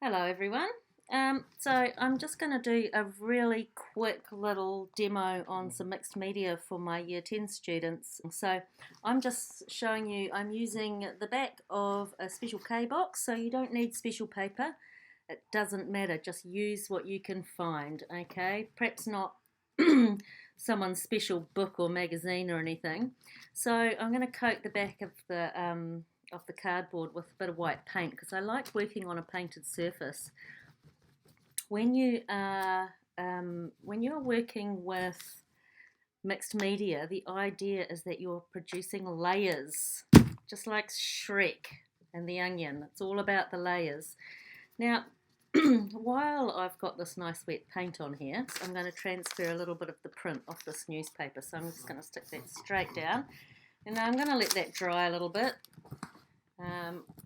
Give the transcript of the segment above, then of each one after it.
Hello everyone. So I'm just going to do a really quick little demo on some mixed media for my Year 10 students. So I'm just showing you, I'm using the back of a special K box, so you don't need special paper. It doesn't matter, just use what you can find, okay? Perhaps not someone's special book or magazine or anything. So I'm going to coat the back of the cardboard with a bit of white paint because I like working on a painted surface. When you're working with mixed media, the idea is that you're producing layers, just like Shrek and the Onion. It's all about the layers. Now, while I've got this nice wet paint on here, I'm going to transfer a little bit of the print off this newspaper. So I'm just going to stick that straight down. And now I'm going to let that dry a little bit.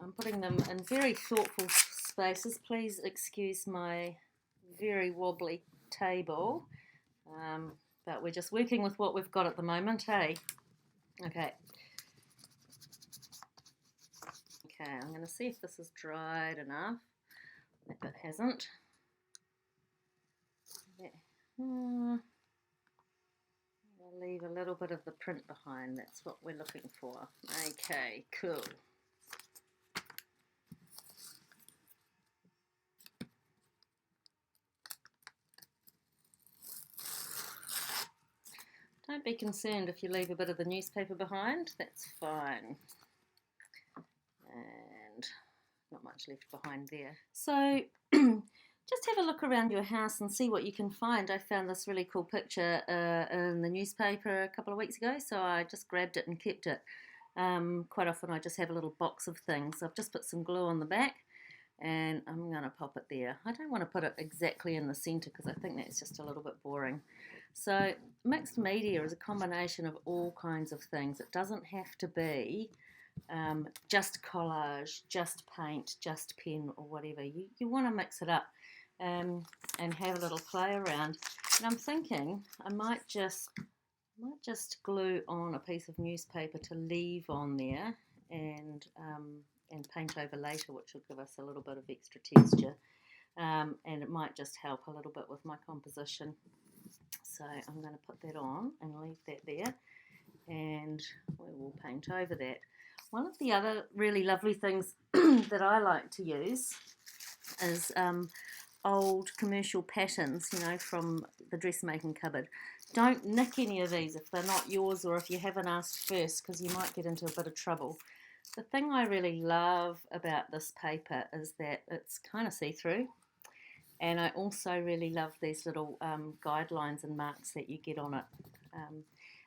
I'm putting them in very thoughtful spaces. Please excuse my very wobbly table, but we're just working with what we've got at the moment, hey? Okay, I'm going to see if this is dried enough. That bit hasn't. I'll leave a little bit of the print behind. That's what we're looking for. Okay, cool. Don't be concerned if you leave a bit of the newspaper behind, that's fine. And not much left behind there. So just have a look around your house and see what you can find. I found this really cool picture in the newspaper a couple of weeks ago, so I just grabbed it and kept it. Quite often I just have a little box of things. I've just put some glue on the back and I'm going to pop it there. I don't want to put it exactly in the centre because I think that's just a little bit boring. So mixed media is a combination of all kinds of things. It doesn't have to be just collage, just paint, just pen or whatever. You want to mix it up and have a little play around. And I'm thinking I might just glue on a piece of newspaper to leave on there and paint over later, which will give us a little bit of extra texture. And it might just help a little bit with my composition. So I'm going to put that on and leave that there, and we will paint over that. One of the other really lovely things that I like to use is old commercial patterns, from the dressmaking cupboard. Don't nick any of these if they're not yours or if you haven't asked first, because you might get into a bit of trouble. The thing I really love about this paper is that it's kind of see-through, and I also really love these little guidelines and marks that you get on it.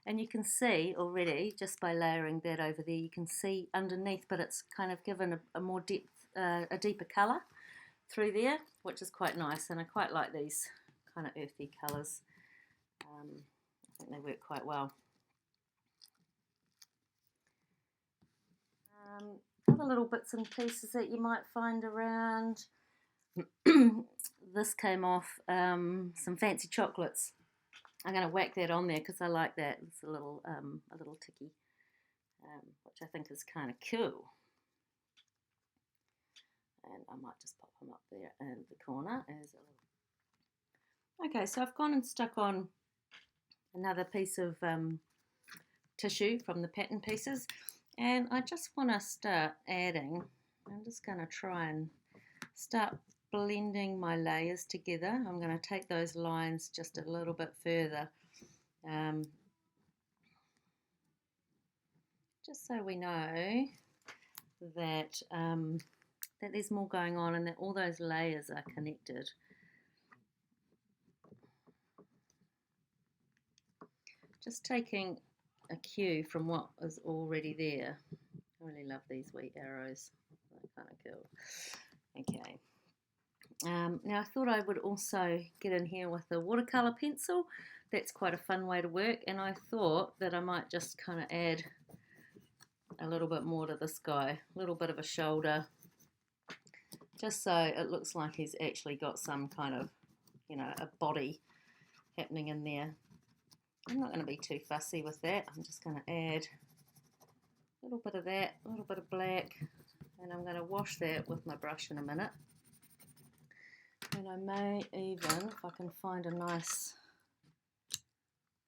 And you can see already, just by layering that over there, you can see underneath, but it's kind of given a more depth, a deeper colour through there, which is quite nice, and I quite like these kind of earthy colours. I think they work quite well. Other little bits and pieces that you might find around. This came off some fancy chocolates. I'm going to whack that on there because I like that. It's a little ticky, which I think is kind of cool. And I might just pop them up there in the corner as a little. Okay, so I've gone and stuck on another piece of tissue from the pattern pieces, and I just want to start adding. I'm just going to try and start blending my layers together. I'm going to take those lines just a little bit further, just so we know that that there's more going on and that all those layers are connected. Just taking a cue from what is already there. I really love these wee arrows. They're kind of cool. Okay. Now I thought I would also get in here with a watercolour pencil. That's quite a fun way to work, and I thought that I might just kind of add a little bit more to this guy, a little bit of a shoulder, just so it looks like he's actually got some kind of, a body happening in there. I'm not going to be too fussy with that. I'm just going to add a little bit of that, a little bit of black, and I'm going to wash that with my brush in a minute. And I may even, if I can find a nice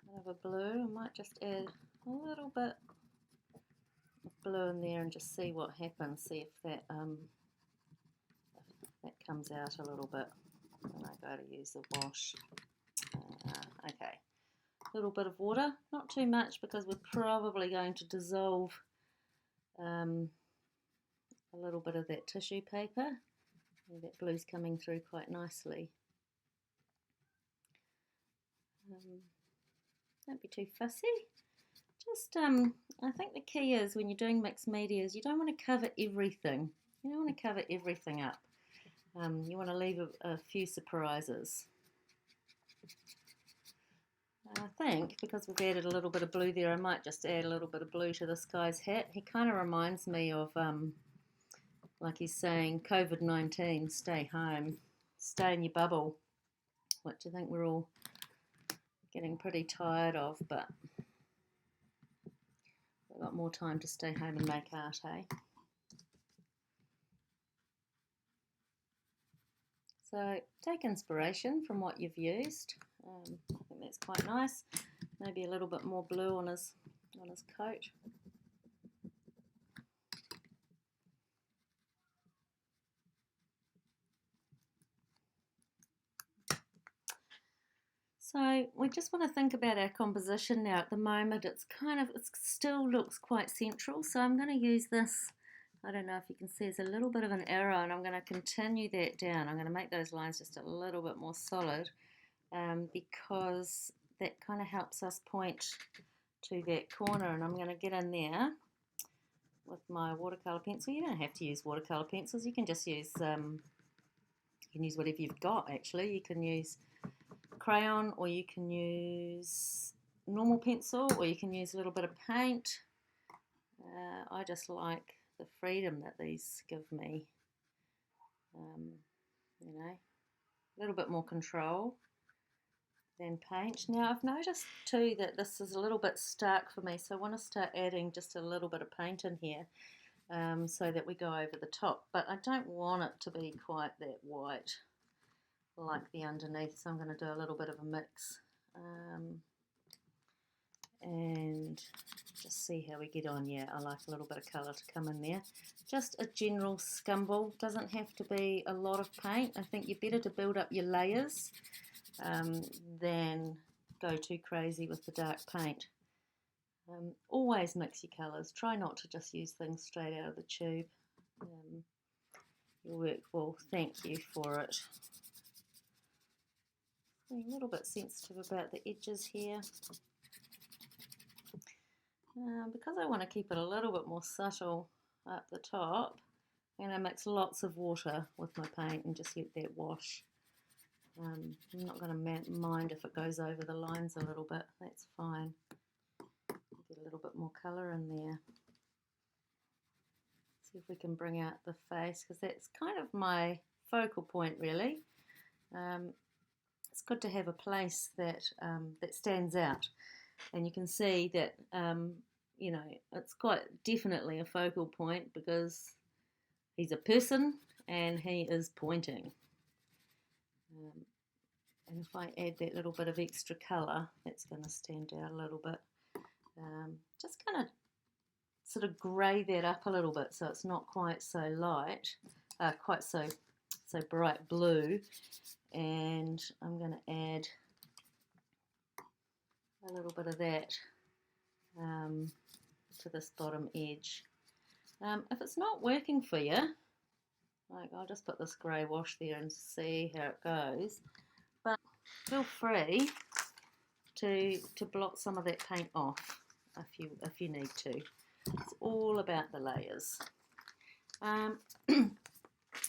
kind of a blue, I might just add a little bit of blue in there and just see what happens, see if that comes out a little bit when I go to use the wash. Okay, a little bit of water, not too much because we're probably going to dissolve a little bit of that tissue paper. And that blue's coming through quite nicely. Don't be too fussy. Just, I think the key is when you're doing mixed media is you don't want to cover everything. You don't want to cover everything up. You want to leave a few surprises. I think because we've added a little bit of blue there, I might just add a little bit of blue to this guy's hat. He kind of reminds me of, like he's saying, COVID-19, stay home, stay in your bubble, which I think we're all getting pretty tired of, but we've got more time to stay home and make art, eh? So take inspiration from what you've used. I think that's quite nice. Maybe a little bit more blue on his coat. So we just want to think about our composition now. At the moment, it still looks quite central. So I'm going to use this. I don't know if you can see, there's a little bit of an arrow, and I'm going to continue that down. I'm going to make those lines just a little bit more solid because that kind of helps us point to that corner. And I'm going to get in there with my watercolor pencil. You don't have to use watercolor pencils. You can just use whatever you've got. Actually, you can use crayon, or you can use normal pencil, or you can use a little bit of paint. I just like the freedom that these give me. You know, a little bit more control than paint. Now I've noticed too that this is a little bit stark for me, so I want to start adding just a little bit of paint in here so that we go over the top, but I don't want it to be quite that white like the underneath, so I'm going to do a little bit of a mix and just see how we get on. Yeah, I like a little bit of colour to come in there. Just a general scumble, doesn't have to be a lot of paint. I think you're better to build up your layers than go too crazy with the dark paint. Always mix your colours. Try not to just use things straight out of the tube. Your work will thank you for it. Being a little bit sensitive about the edges here. Because I want to keep it a little bit more subtle up the top, I'm going to mix lots of water with my paint and just let that wash. I'm not going to mind if it goes over the lines a little bit, that's fine. Get a little bit more colour in there. See if we can bring out the face, because that's kind of my focal point really. It's good to have a place that that stands out, and you can see that you know, it's quite definitely a focal point because he's a person and he is pointing. And if I add that little bit of extra colour, that's going to stand out a little bit. Just kind of sort of grey that up a little bit so it's not quite so light, quite so bright blue. And I'm going to add a little bit of that to this bottom edge. If it's not working for you, like I'll just put this grey wash there and see how it goes. But feel free to blot some of that paint off if you need to. It's all about the layers.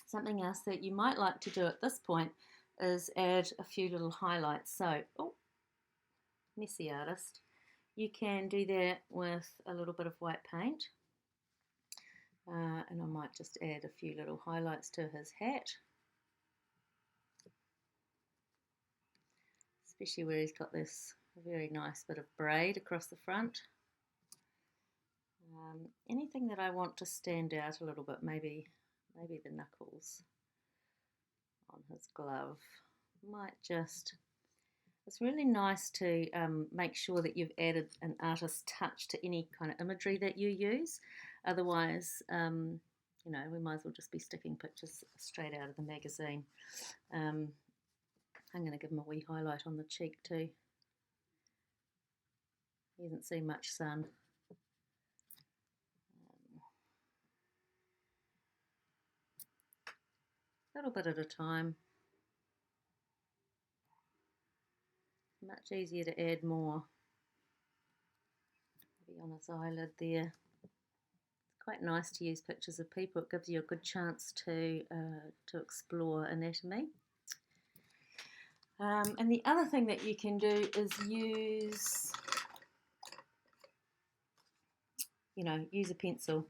Something else that you might like to do at this point is add a few little highlights. So, oh, messy artist. You can do that with a little bit of white paint. And I might just add a few little highlights to his hat. Especially where he's got this very nice bit of braid across the front. Anything that I want to stand out a little bit, maybe the knuckles. on his glove. Might just, it's really nice to make sure that you've added an artist's touch to any kind of imagery that you use. Otherwise, you know, we might as well just be sticking pictures straight out of the magazine. I'm going to give him a wee highlight on the cheek too. He hasn't seen much sun. A little bit at a time. Much easier to add more. Maybe on his eyelid there. It's quite nice to use pictures of people. It gives you a good chance to explore anatomy. And the other thing that you can do is use, you know, use a pencil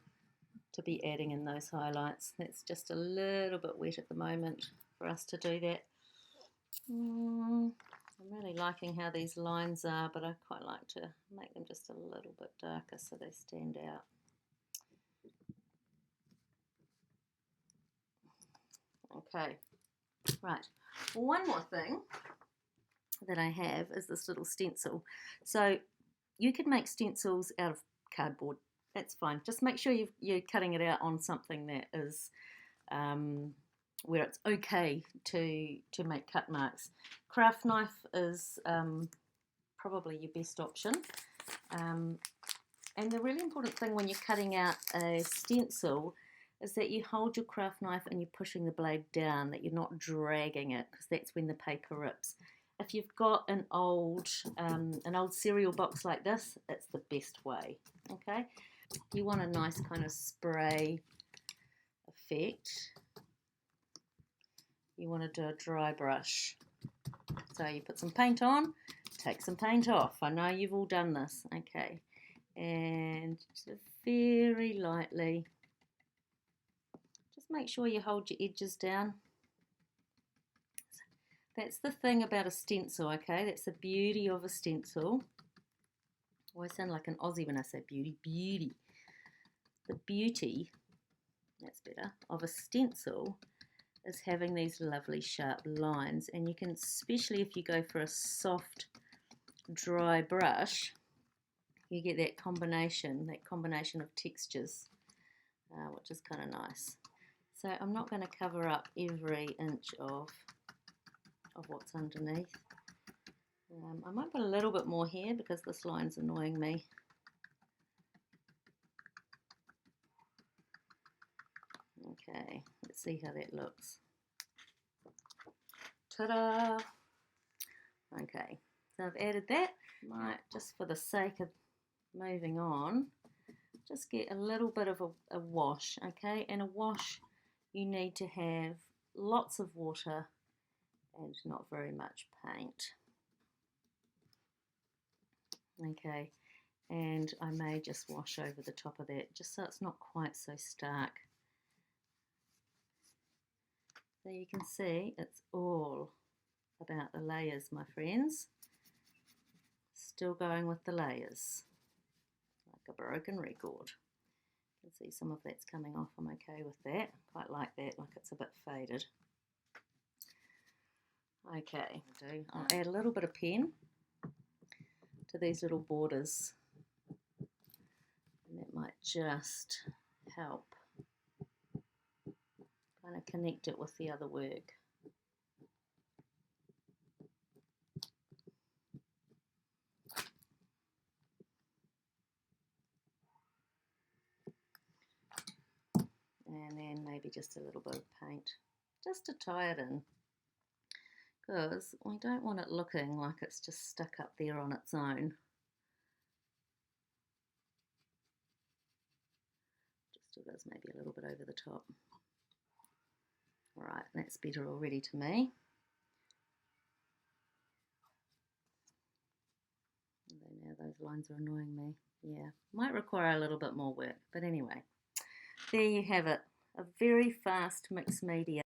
to be adding in those highlights. That's just a little bit wet at the moment for us to do that. I'm really liking how these lines are, but I quite like to make them just a little bit darker so they stand out. Okay, right. One more thing that I have is this little stencil. So you could make stencils out of cardboard. That's fine. Just make sure you're cutting it out on something that is where it's okay to make cut marks. Craft knife is probably your best option. And the really important thing when you're cutting out a stencil is that you hold your craft knife and you're pushing the blade down, that you're not dragging it, because that's when the paper rips. If you've got an old cereal box like this, it's the best way, okay? You want a nice kind of spray effect. You want to do a dry brush. So you put some paint on, take some paint off. I know you've all done this, okay? And just very lightly, just make sure you hold your edges down. That's the thing about a stencil, okay? That's the beauty of a stencil. I always sound like an Aussie when I say beauty. Beauty. The beauty, that's better, of a stencil is having these lovely sharp lines. And you can, especially if you go for a soft, dry brush, you get that combination of textures, which is kind of nice. So I'm not going to cover up every inch of what's underneath. I might put a little bit more here because this line's annoying me. Okay, let's see how that looks. Ta-da! Okay, so I've added that. Might, just for the sake of moving on, just get a little bit of a wash, okay? And a wash, you need to have lots of water and not very much paint. Okay, and I may just wash over the top of that just so it's not quite so stark. So you can see it's all about the layers, my friends. Still going with the layers, like a broken record. You can see some of that's coming off. I'm okay with that. Quite like that, like it's a bit faded. Okay, I'll add a little bit of pen to these little borders, and that might just help kind of connect it with the other work. And then maybe just a little bit of paint just to tie it in, because we don't want it looking like it's just stuck up there on its own. Just do this maybe a little bit over the top. Right, that's better already to me. Now those lines are annoying me. Yeah, might require a little bit more work, but anyway, there you have it, a very fast mixed media.